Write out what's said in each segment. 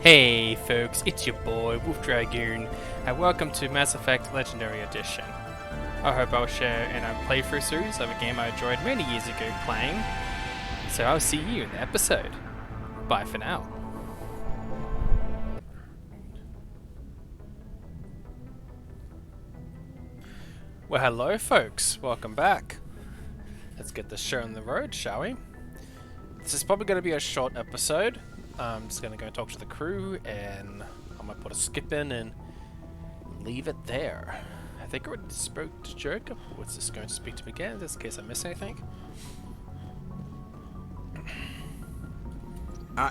Hey folks, it's your boy WOLFDRAGOON, and welcome to Mass Effect Legendary Edition. I hope I'll share in a playthrough series of a game I enjoyed many years ago playing, so I'll see you in the episode. Bye for now. Well, hello folks, welcome back. Let's get this show on the road, shall we? This is probably going to be a short episode. I'm just going to go talk to the crew, and I'm going to put a skip in and leave it there. I think I already spoke to Jacob. What's this going to speak to me again, just in case I miss anything?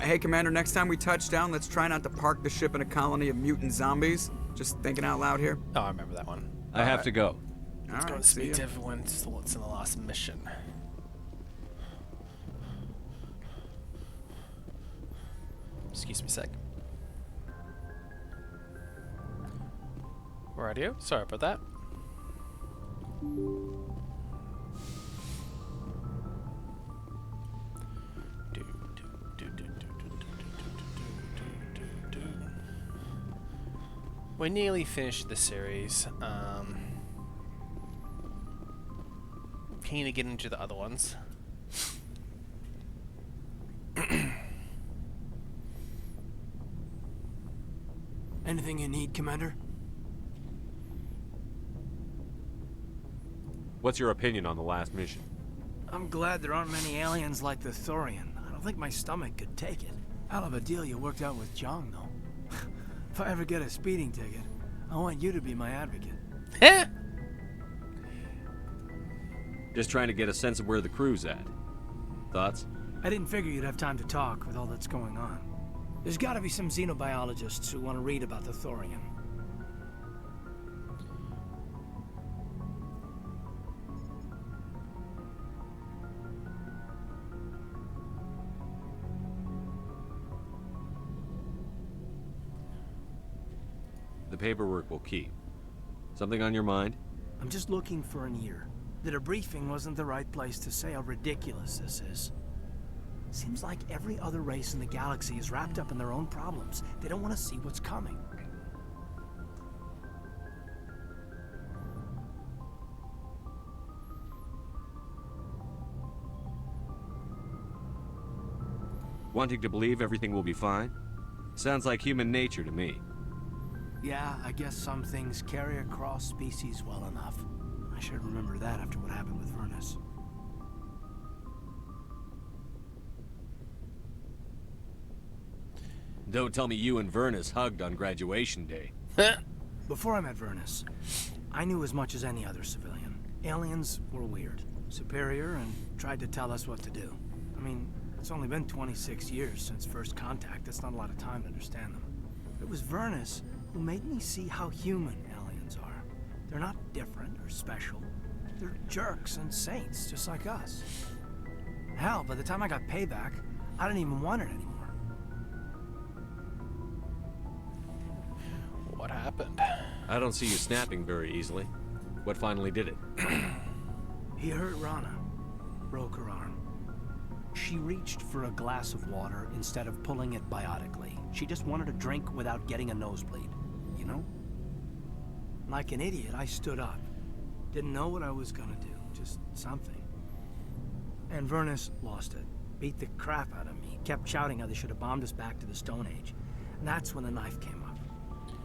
Hey Commander, next time we touch down, let's try not to park the ship in a colony of mutant zombies. Just thinking out loud here. Oh, I remember that one. I have to go. Let's go and speak to everyone's thoughts in the last mission. Excuse me a sec. Radio, sorry about that. We nearly finished the series. Keen to get into the other ones. Anything you need, Commander? What's your opinion on the last mission? I'm glad there aren't many aliens like the Thorian. I don't think my stomach could take it. Hell of a deal you worked out with Jong, though. If I ever get a speeding ticket, I want you to be my advocate. Just trying to get a sense of where the crew's at. Thoughts? I didn't figure you'd have time to talk with all that's going on. There's gotta be some xenobiologists who want to read about the Thorian. The paperwork will keep. Something on your mind? I'm just looking for an ear. The debriefing wasn't the right place to say how ridiculous this is. Seems like every other race in the galaxy is wrapped up in their own problems. They don't want to see what's coming. Wanting to believe everything will be fine? Sounds like human nature to me. Yeah, I guess some things carry across species well enough. I should remember that after what happened with Vernus. Don't tell me you and Vernus hugged on graduation day. Before I met Vernus, I knew as much as any other civilian. Aliens were weird, superior, and tried to tell us what to do. I mean, it's only been 26 years since first contact. That's not a lot of time to understand them. It was Vernus who made me see how human aliens are. They're not different or special. They're jerks and saints, just like us. Hell, by the time I got payback, I didn't even want it anymore. What happened? I don't see you snapping very easily. What finally did it? He hurt Rana. Broke her arm. She reached for a glass of water instead of pulling it biotically. She just wanted a drink without getting a nosebleed, you know? Like an idiot, I stood up. Didn't know what I was gonna do, just something. And Vernus lost it. Beat the crap out of me. Kept shouting how they should have bombed us back to the Stone Age. And that's when the knife came up.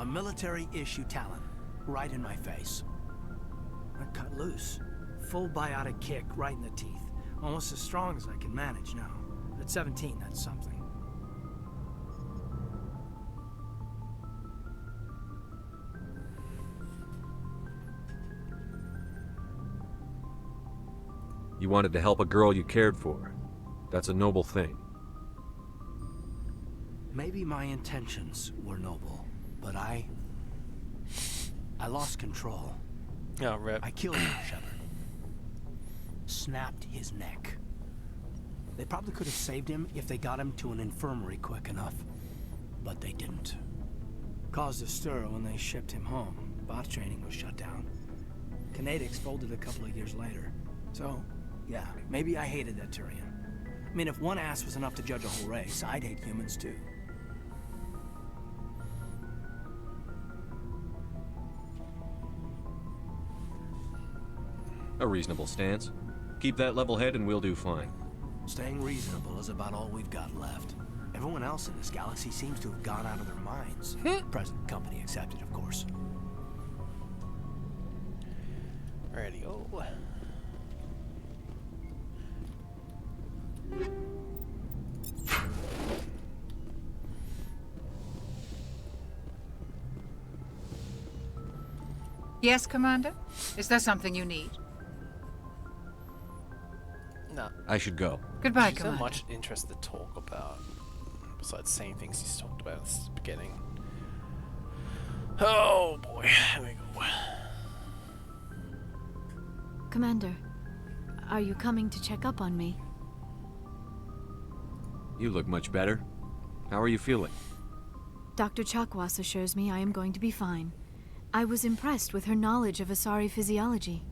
A military-issue talon, right in my face. I cut loose. Full biotic kick right in the teeth. Almost as strong as I can manage now. At 17, that's something. You wanted to help a girl you cared for. That's a noble thing. Maybe my intentions were noble, but I lost control. Oh, rip. I killed Shepard. Snapped his neck. They probably could have saved him if they got him to an infirmary quick enough, but they didn't. Caused a stir when they shipped him home. Bot training was shut down. Kinetics folded a couple of years later. So, yeah, maybe I hated that Turian. I mean, if one ass was enough to judge a whole race, I'd hate humans too. A reasonable stance. Keep that level head and we'll do fine. Staying reasonable is about all we've got left. Everyone else in this galaxy seems to have gone out of their minds. Present company accepted, of course. Radio. Yes, Commander? Is there something you need? No. I should go. Goodbye, There's not Commander. much interest to talk about, besides same things he's talked about at the beginning. Oh boy, here we go. Commander, are you coming to check up on me? You look much better. How are you feeling? Dr. Chakwas assures me I am going to be fine. I was impressed with her knowledge of Asari physiology.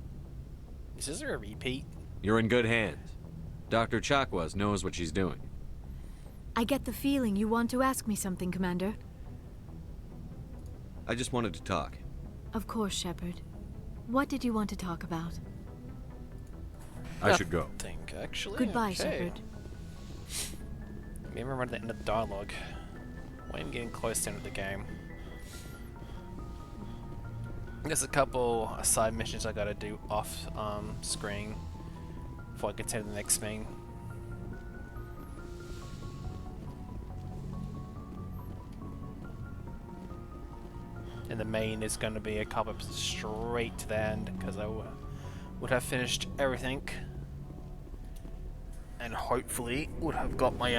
Is this a repeat? You're in good hands. Dr. Chakwas knows what she's doing. I get the feeling you want to ask me something, Commander. I just wanted to talk. Of course, Shepard. What did you want to talk about? I should go. Think actually. Goodbye, okay. Shepard. Maybe remember the end of the dialogue. Well, I'm getting close to the end of the game. There's a couple side missions I gotta do off screen before I get to the next thing. And the main is going to be a couple episodes straight to the end because I would have finished everything and hopefully would have got my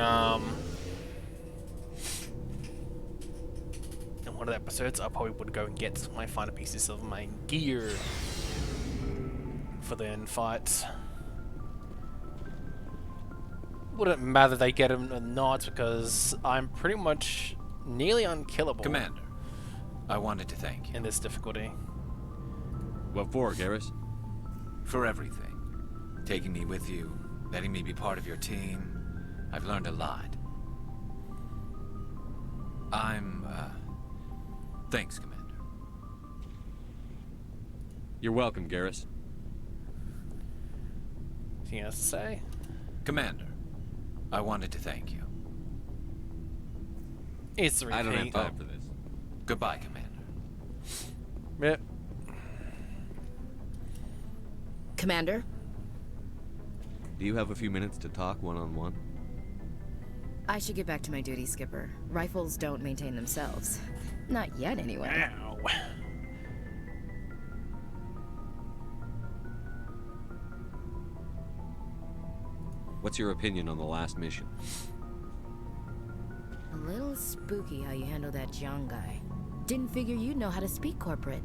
in one of the episodes I probably would go and get my final pieces of my gear for the end fights. Wouldn't matter they get him or not because I'm pretty much nearly unkillable. Commander, I wanted to thank you In this difficulty. What for, Garrus? for everything. Taking me with you, letting me be part of your team. I've learned a lot. Thanks, Commander. You're welcome, Garrus. Anything else to say? Commander, I wanted to thank you. It's a repeat. I don't have time for this. Goodbye, Commander. Yep. Commander? Do you have a few minutes to talk one-on-one? I should get back to my duty, Skipper. Rifles don't maintain themselves. Not yet, anyway. Ow. What's your opinion on the last mission? A little spooky how you handle that Jiang guy. Didn't figure you'd know how to speak corporate.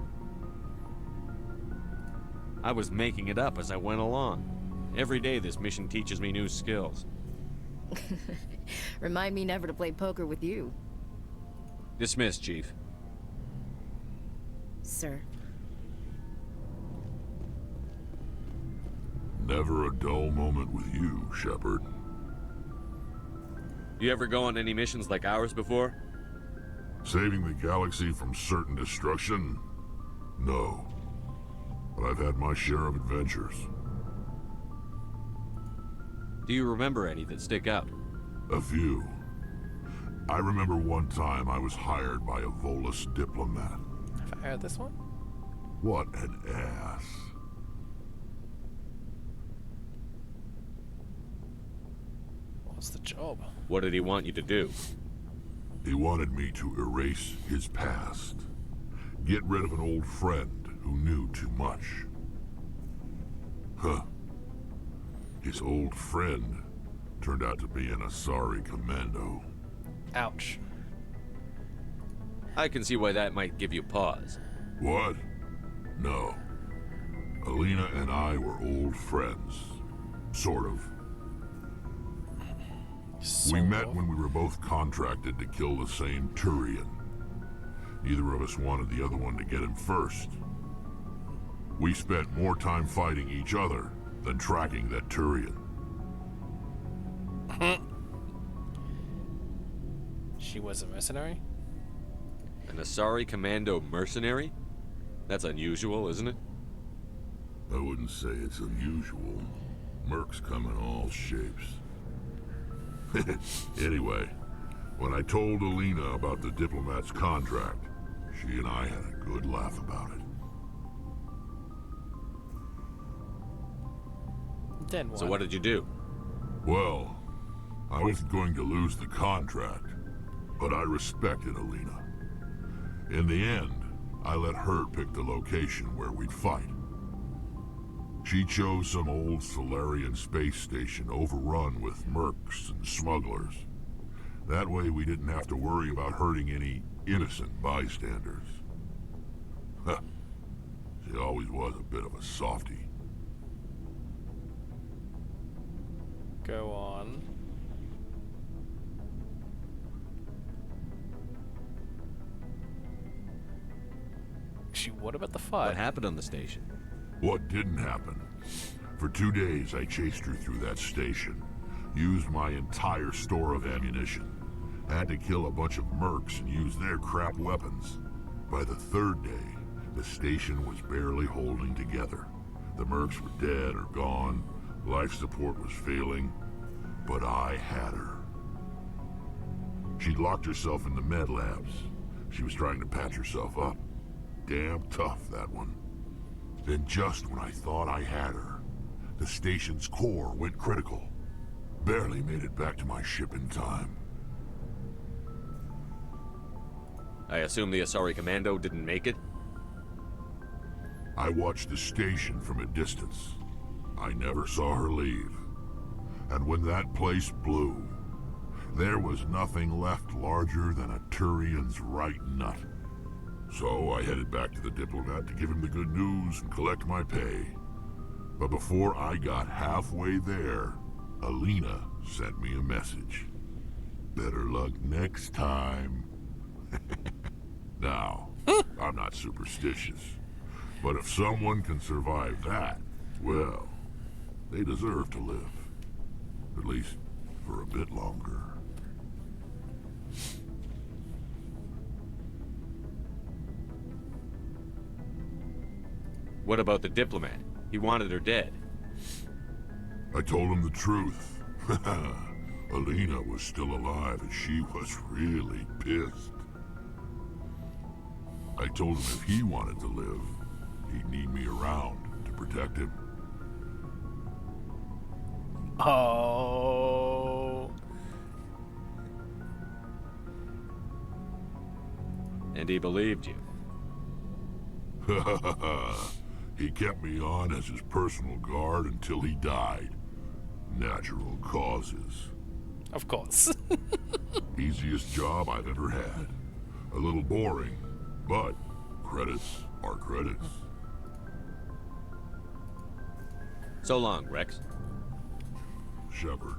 I was making it up as I went along. Every day this mission teaches me new skills. Remind me never to play poker with you, Dismissed, Chief. sir. Never a dull moment with you, Shepard. You ever go on any missions like ours before? Saving the galaxy from certain destruction? No. But I've had my share of adventures. Do you remember any that stick out? A few. I remember one time I was hired by a Volus diplomat. Have I heard this one? What an ass. What's the job? What did he want you to do? He wanted me to erase his past. Get rid of an old friend who knew too much. Huh. His old friend turned out to be an Asari commando. Ouch. I can see why that might give you pause. What? No. Alina and I were old friends. Sort of. We met when we were both contracted to kill the same Turian. Neither of us wanted the other one to get him first. We spent more time fighting each other than tracking that Turian. She was a mercenary? An Asari commando mercenary? That's unusual, isn't it? I wouldn't say it's unusual. Mercs come in all shapes. Anyway, when I told Alina about the diplomat's contract, she and I had a good laugh about it. Then what? So what did you do? Well, I wasn't going to lose the contract, but I respected Alina. In the end, I let her pick the location where we'd fight. She chose some old Solarian space station overrun with mercs and smugglers. That way we didn't have to worry about hurting any innocent bystanders. Huh. She always was a bit of a softie. Go on. Actually, what about the fight? What happened on the station? What didn't happen? For 2 days I chased her through that station. Used my entire store of ammunition. Had to kill a bunch of mercs and use their crap weapons. By the 3rd day, the station was barely holding together. The mercs were dead or gone. Life support was failing. But I had her. She'd locked herself in the med labs. She was trying to patch herself up. Damn tough, that one. Then just when I thought I had her, the station's core went critical. Barely made it back to my ship in time. I assume the Asari Commando didn't make it? I watched the station from a distance. I never saw her leave. And when that place blew, there was nothing left larger than a Turian's right nut. So I headed back to the diplomat to give him the good news and collect my pay. But before I got halfway there, Alina sent me a message. Better luck next time. Now, I'm not superstitious, but if someone can survive that, well, they deserve to live. At least for a bit longer. What about the diplomat? He wanted her dead. I told him the truth. Alina was still alive and she was really pissed. I told him if he wanted to live, he'd need me around to protect him. Oh. And he believed you. He kept me on as his personal guard until he died. Natural causes. Of course. Easiest job I've ever had. A little boring, but credits are credits. So long, Rex. Shepard.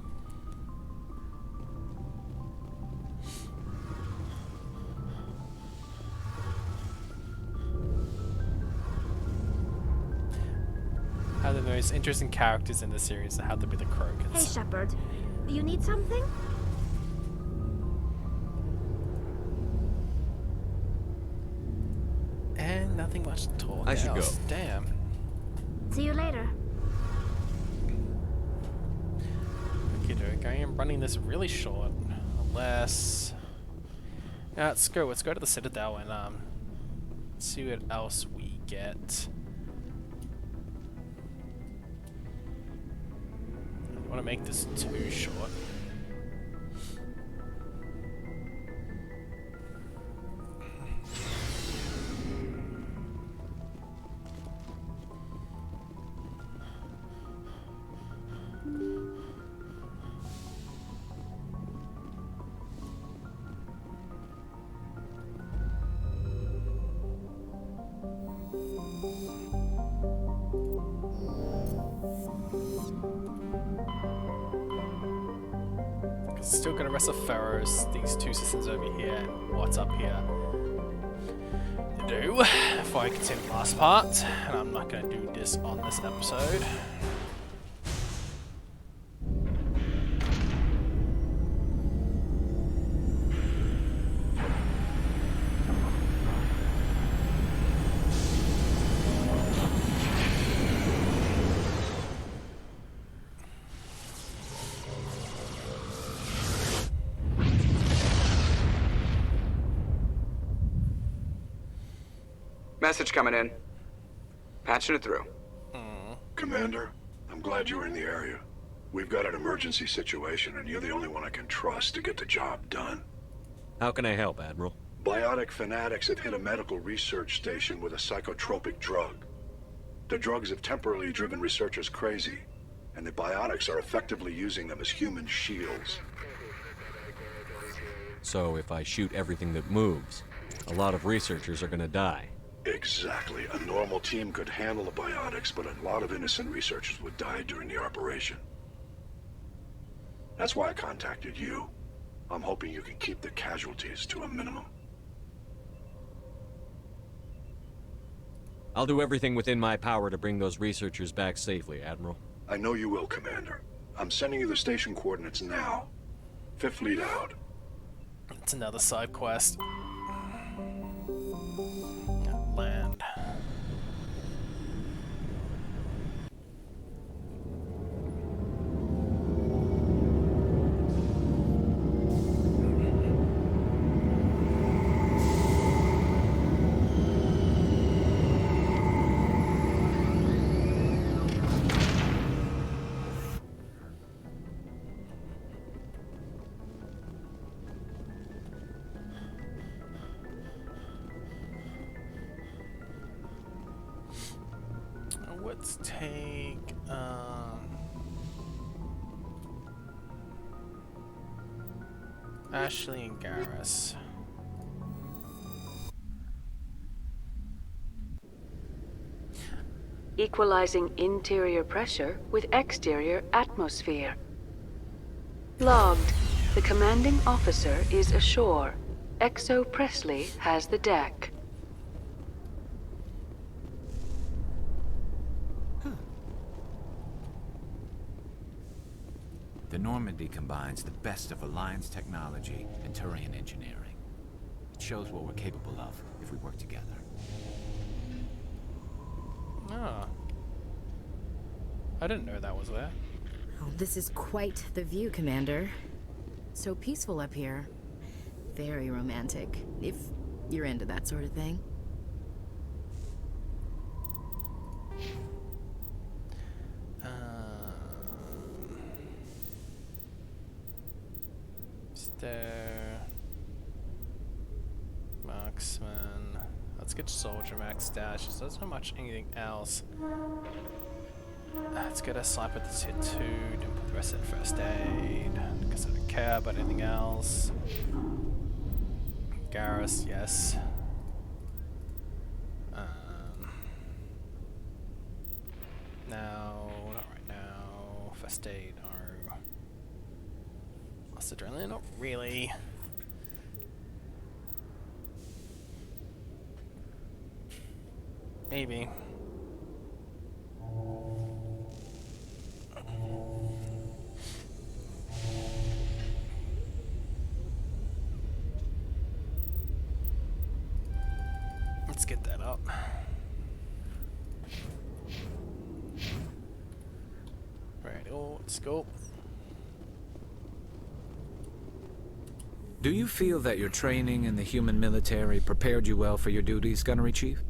How the most interesting characters in the series have to be the Krogans. Hey, Shepard. You need something? And nothing much to talk I should else. go. Damn. See you later. Okay, I am running this really short. Unless... Yeah, let's go to the Citadel and see what else we get. I don't want to make this too short. Still gonna rest the Pharaohs, these two systems over here, and what's up here to do before I continue the last part. And I'm not gonna do this on this episode. Message coming in. Patching it through. Commander, I'm glad you were in the area. We've got an emergency situation, and you're the only one I can trust to get the job done. How can I help, Admiral? Biotic fanatics have hit a medical research station with a psychotropic drug. The drugs have temporarily driven researchers crazy, and the biotics are effectively using them as human shields. So if I shoot everything that moves, a lot of researchers are gonna die. Exactly. A normal team could handle the biotics, but a lot of innocent researchers would die during the operation. That's why I contacted you. I'm hoping you can keep the casualties to a minimum. I'll do everything within my power to bring those researchers back safely, Admiral. I know you will, Commander. I'm sending you the station coordinates now. Fifth Fleet out. It's another side quest. Land. Let's take Ashley and Garrus. Equalizing interior pressure with exterior atmosphere. Logged. The commanding officer is ashore. Exo Presley has the deck. The Normandy combines the best of Alliance technology and Turian engineering. It shows what we're capable of if we work together. Ah. I didn't know that was there. Oh, this is quite the view, Commander. So peaceful up here. Very romantic, if you're into that sort of thing. Marksman. Let's get Soldier maxed out. She doesn't have much anything else. Let's get a sniper that's hit 2. Don't put the rest in first aid. Because I don't care about anything else. Garrus, yes. No, not right now. First aid, no. Lost adrenaline, not really. Maybe. Let's get that up. Right, let's go. Do you feel that your training in the human military prepared you well for your duties, Gunnery Chief?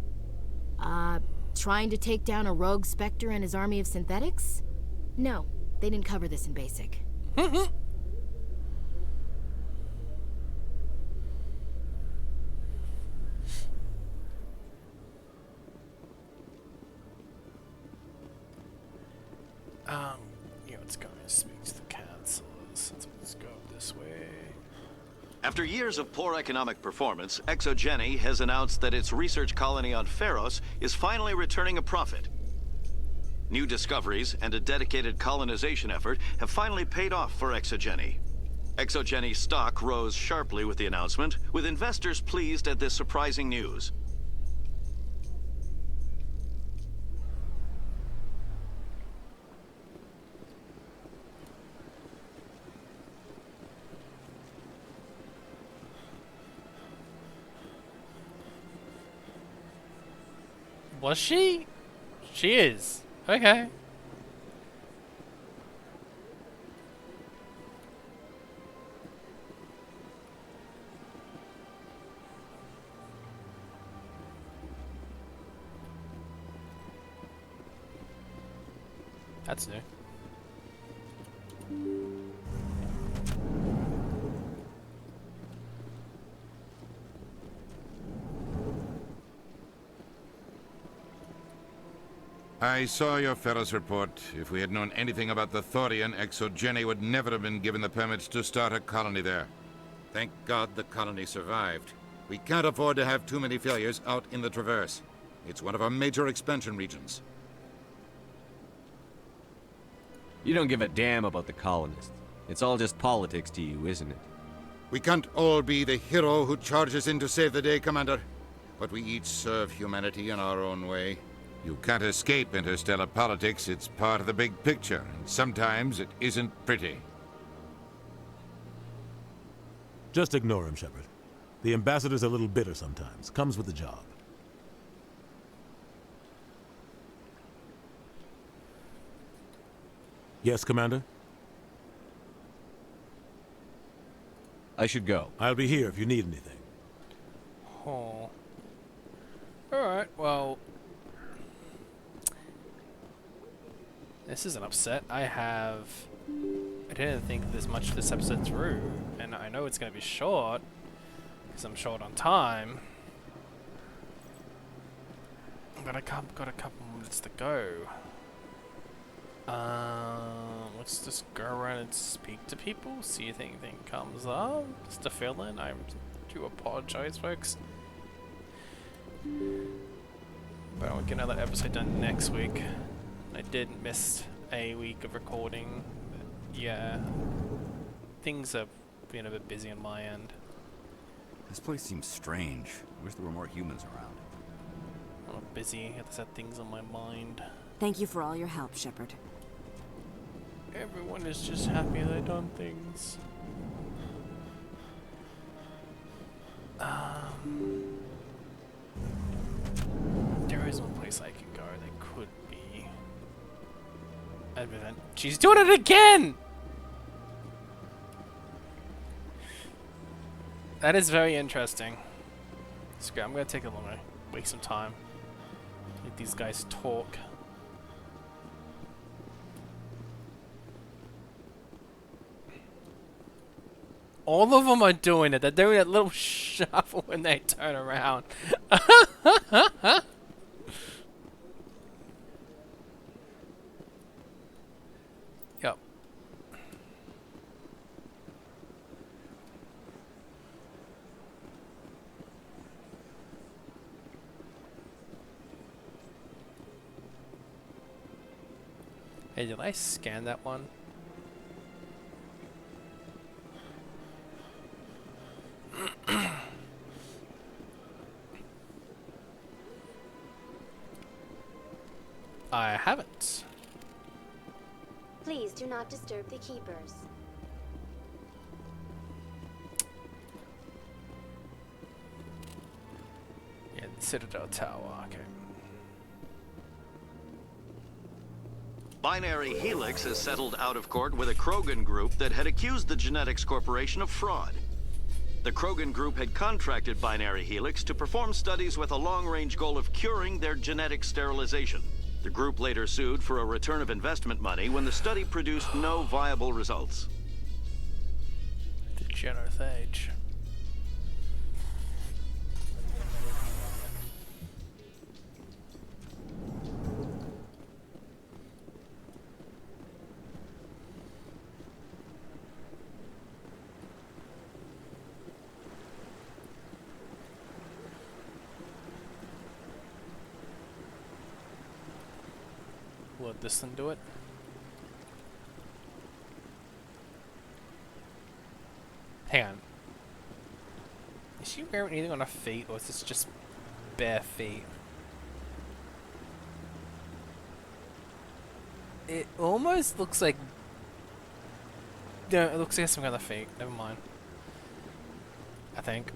Trying to take down a rogue Spectre and his army of synthetics? No, they didn't cover this in basic. Yeah, let's go and speak to the councilors. Let's go this way. After years of poor economic performance, ExoGeni has announced that its research colony on Pharos is finally returning a profit. New discoveries and a dedicated colonization effort have finally paid off for ExoGeni. ExoGeni stock rose sharply with the announcement, with investors pleased at this surprising news. Was she? She is. Okay. That's new. I saw your Ferris report. If we had known anything about the Thorian, ExoGeni would never have been given the permits to start a colony there. Thank God the colony survived. We can't afford to have too many failures out in the Traverse. It's one of our major expansion regions. You don't give a damn about the colonists. It's all just politics to you, isn't it? We can't all be the hero who charges in to save the day, Commander. But we each serve humanity in our own way. You can't escape interstellar politics. It's part of the big picture, and sometimes it isn't pretty. Just ignore him, Shepard. The ambassador's a little bitter sometimes. Comes with the job. Yes, Commander? I should go. I'll be here if you need anything. Oh. Alright, well... This is an upset. I didn't think there's much this episode through, and I know it's going to be short, because I'm short on time. But I got a couple minutes to go. Let's just go around and speak to people, see if anything comes up. Just to fill in. I do apologize, folks. But I'll get another episode done next week. I did miss a week of recording. But yeah, things have been a bit busy on my end. This place seems strange. I wish there were more humans around. I'm busy. I just had things on my mind. Thank you for all your help, Shepard. Everyone is just happy they've done things. There is one place I can go. There could be. Advent. She's doing it again! That is very interesting. Screw it, I'm gonna take a longer, waste some time. Let these guys talk. All of them are doing it. They're doing that little shuffle when they turn around. Yep. Hey, did I scan that one? I haven't. Please do not disturb the keepers. Yeah, the Citadel Tower, okay. Binary Helix has settled out of court with a Krogan group that had accused the Genetics Corporation of fraud. The Krogan group had contracted Binary Helix to perform studies with a long-range goal of curing their genetic sterilization. The group later sued for a return of investment money when the study produced no viable results. The genophage. Will this one do it? Hang on. Is she wearing anything on her feet, or is this just bare feet? It almost looks like... No, it looks like something on the feet. Never mind. I think.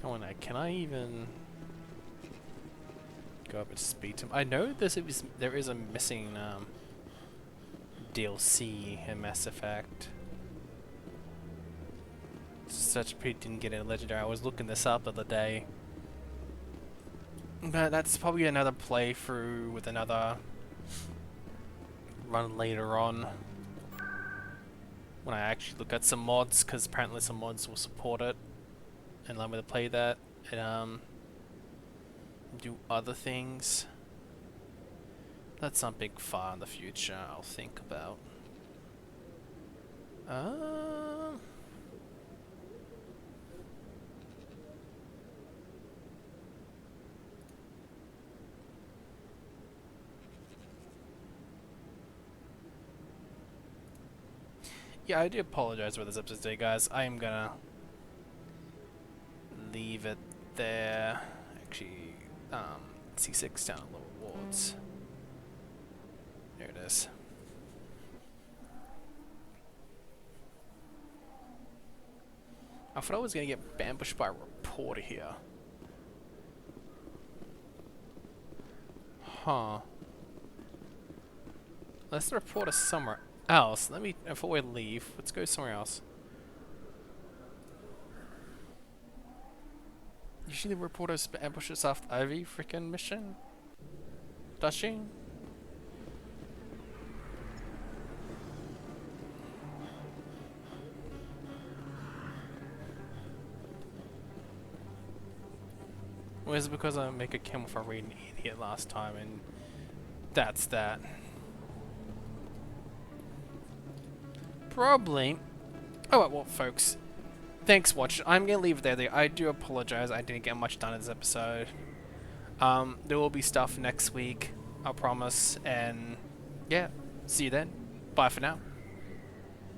Oh, no, can I even go up and speak to him? I know there is a missing DLC in Mass Effect. Such a pity didn't get a legendary. I was looking this up the other day. But that's probably another playthrough with another run later on. When I actually look at some mods, because apparently some mods will support it and allow me to play that and do other things. That's something far in the future I'll think about. Yeah, I do apologize for this episode today, guys. I am gonna leave it there. Actually, C6 down at lower wards. There it is. I thought I was gonna get ambushed by a reporter here. Huh. Unless the reporter's somewhere else. Let me, before we leave, let's go somewhere else. Usually the reporter ambushes after every freaking mission. Does she? Or is it because I make a camel for reading idiot last time and that's that? Probably. Oh well, folks. Thanks for watching. I'm gonna leave it there. I do apologize. I didn't get much done in this episode. There will be stuff next week. I promise. And yeah, see you then. Bye for now.